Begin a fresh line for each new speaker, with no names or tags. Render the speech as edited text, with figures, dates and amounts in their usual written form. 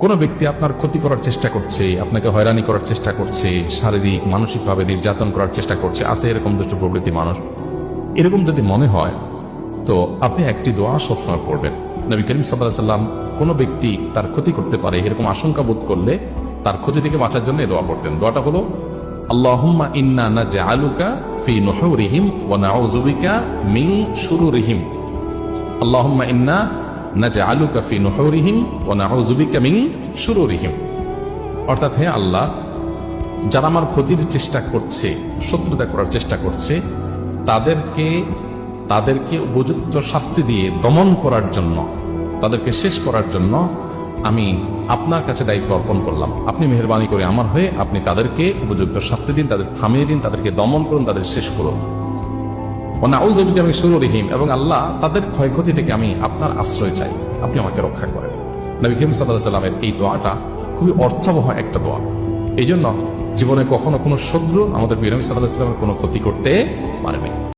কোন ব্যক্তি আপনার ক্ষতি করার চেষ্টা করছে, আপনাকে হয়রানি করার চেষ্টা করছে, শারীরিক মানসিকভাবে নির্যাতন করার চেষ্টা করছে, আছে এরকম দুষ্ট প্রবৃত্তি মানুষ, এরকম যদি মনে হয় তো আপনি একটি দোয়া সবসময় পড়বেন। নবী করিম সাল্লাল্লাহু আলাইহি ওয়াসাল্লাম কোনো ব্যক্তি তার ক্ষতি করতে পারে এরকম আশঙ্কা বোধ করলে তার ক্ষতি থেকে বাঁচার জন্য এই দোয়া পড়তেন। দোয়াটা হলো আল্লাহুম্মা ইন্না নাজআলুকা ফি নুহুরিহিম ওয়া নাউযু বিকা মিন শুরুরিহিম। আল্লাহুম্মা ইন্না নাজআলুকা ফি নুহুরিহিম ওয়া নাউযু বিকা মিন শুরুরিহিম। অর্থাৎ, হে আল্লাহ, যারা আমার ক্ষতির চেষ্টা করছে, শত্রুতা করার চেষ্টা করছে, তাদেরকে উপযুক্ত শাস্তি দিয়ে দমন করার জন্য, তাদেরকে শেষ করার জন্য আমি আপনার কাছে দায়িত্ব অর্পণ করলাম। আপনি মেহেরবানি করে আমার হয়ে আপনি তাদেরকে উপযুক্ত শাস্তি দিন, তাদের থামিয়ে দিন, তাদেরকে দমন করুন, তাদের শেষ করুন। নাউযু বিকা মিন শুরুরিহিম, এবং আল্লাহ তাদের ক্ষয়ক্ষতি থেকে আমি আপনার আশ্রয় চাই, আপনি আমাকে রক্ষা করেন। নবী করিম সাল্লাল্লাহু আলাইহি ওয়াসাল্লামের এই দোয়াটা খুবই অর্থবহ একটা দোয়া। এই জন্য জীবনে কখনো কোনো শত্রু আমাদের নবী সাল্লাল্লাহু আলাইহি ওয়াসাল্লামের কোনো ক্ষতি করতে পারবে না।